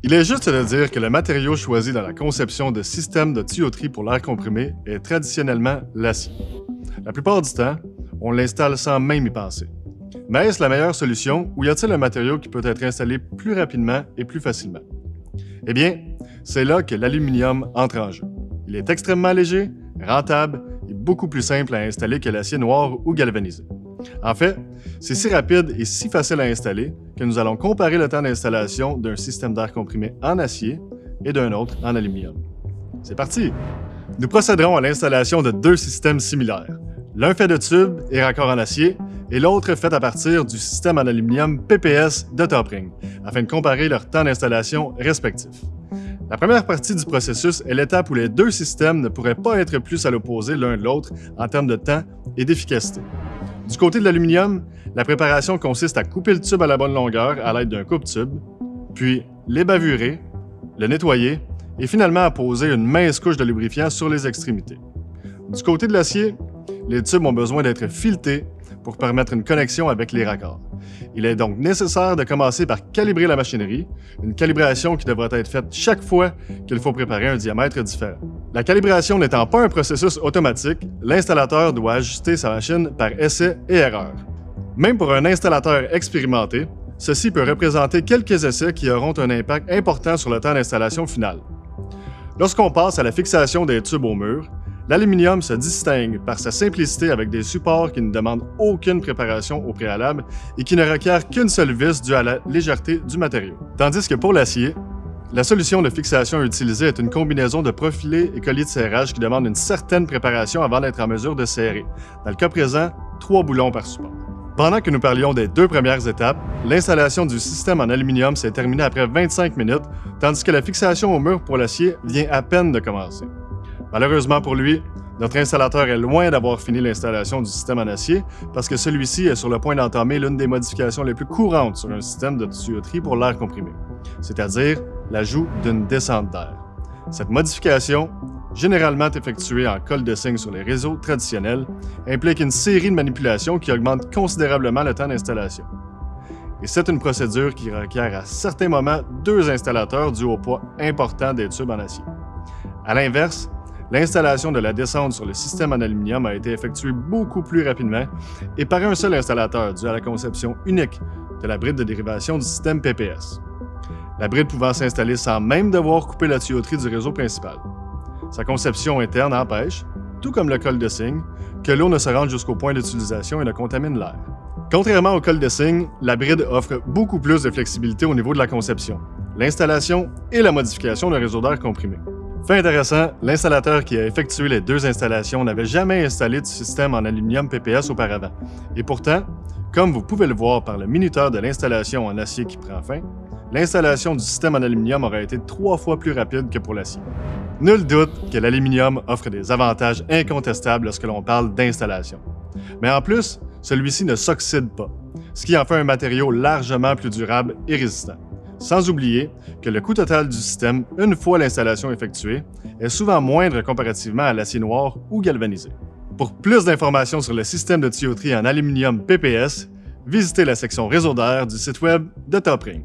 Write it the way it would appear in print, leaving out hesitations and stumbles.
Il est juste de dire que le matériau choisi dans la conception de systèmes de tuyauterie pour l'air comprimé est traditionnellement l'acier. La plupart du temps, on l'installe sans même y penser. Mais est-ce la meilleure solution ou y a-t-il un matériau qui peut être installé plus rapidement et plus facilement? Eh bien, c'est là que l'aluminium entre en jeu. Il est extrêmement léger, rentable et beaucoup plus simple à installer que l'acier noir ou galvanisé. En fait, c'est si rapide et si facile à installer que nous allons comparer le temps d'installation d'un système d'air comprimé en acier et d'un autre en aluminium. C'est parti! Nous procéderons à l'installation de deux systèmes similaires. L'un fait de tubes et raccords en acier et l'autre fait à partir du système en aluminium PPS de Top-Ring, afin de comparer leur temps d'installation respectif. La première partie du processus est l'étape où les deux systèmes ne pourraient pas être plus à l'opposé l'un de l'autre en termes de temps et d'efficacité. Du côté de l'aluminium, la préparation consiste à couper le tube à la bonne longueur à l'aide d'un coupe-tube, puis l'ébavurer, le nettoyer et finalement à poser une mince couche de lubrifiant sur les extrémités. Du côté de l'acier, les tubes ont besoin d'être filetés pour permettre une connexion avec les raccords. Il est donc nécessaire de commencer par calibrer la machinerie, une calibration qui devra être faite chaque fois qu'il faut préparer un diamètre différent. La calibration n'étant pas un processus automatique, l'installateur doit ajuster sa machine par essai et erreur. Même pour un installateur expérimenté, ceci peut représenter quelques essais qui auront un impact important sur le temps d'installation final. Lorsqu'on passe à la fixation des tubes au mur, l'aluminium se distingue par sa simplicité avec des supports qui ne demandent aucune préparation au préalable et qui ne requièrent qu'une seule vis due à la légèreté du matériau. Tandis que pour l'acier, la solution de fixation utilisée est une combinaison de profilés et colliers de serrage qui demandent une certaine préparation avant d'être en mesure de serrer. Dans le cas présent, 3 boulons par support. Pendant que nous parlions des deux premières étapes, l'installation du système en aluminium s'est terminée après 25 minutes, tandis que la fixation au mur pour l'acier vient à peine de commencer. Malheureusement pour lui, notre installateur est loin d'avoir fini l'installation du système en acier parce que celui-ci est sur le point d'entamer l'une des modifications les plus courantes sur un système de tuyauterie pour l'air comprimé, c'est-à-dire l'ajout d'une descente d'air. Cette modification, généralement effectuée en colle de cygne sur les réseaux traditionnels, implique une série de manipulations qui augmentent considérablement le temps d'installation. Et c'est une procédure qui requiert à certains moments 2 installateurs dû au poids important des tubes en acier. À l'inverse, l'installation de la descente sur le système en aluminium a été effectuée beaucoup plus rapidement et par un seul installateur dû à la conception unique de la bride de dérivation du système PPS. La bride pouvant s'installer sans même devoir couper la tuyauterie du réseau principal. Sa conception interne empêche, tout comme le col de cygne, que l'eau ne se rende jusqu'au point d'utilisation et ne contamine l'air. Contrairement au col de cygne, la bride offre beaucoup plus de flexibilité au niveau de la conception, l'installation et la modification d'un réseau d'air comprimé. Fait intéressant, l'installateur qui a effectué les 2 installations n'avait jamais installé de système en aluminium PPS auparavant. Et pourtant, comme vous pouvez le voir par le minuteur de l'installation en acier qui prend fin, l'installation du système en aluminium aurait été 3 fois plus rapide que pour l'acier. Nul doute que l'aluminium offre des avantages incontestables lorsque l'on parle d'installation. Mais en plus, celui-ci ne s'oxyde pas, ce qui en fait un matériau largement plus durable et résistant. Sans oublier que le coût total du système, une fois l'installation effectuée, est souvent moindre comparativement à l'acier noir ou galvanisé. Pour plus d'informations sur le système de tuyauterie en aluminium PPS, visitez la section réseau d'air du site web de Top-Ring.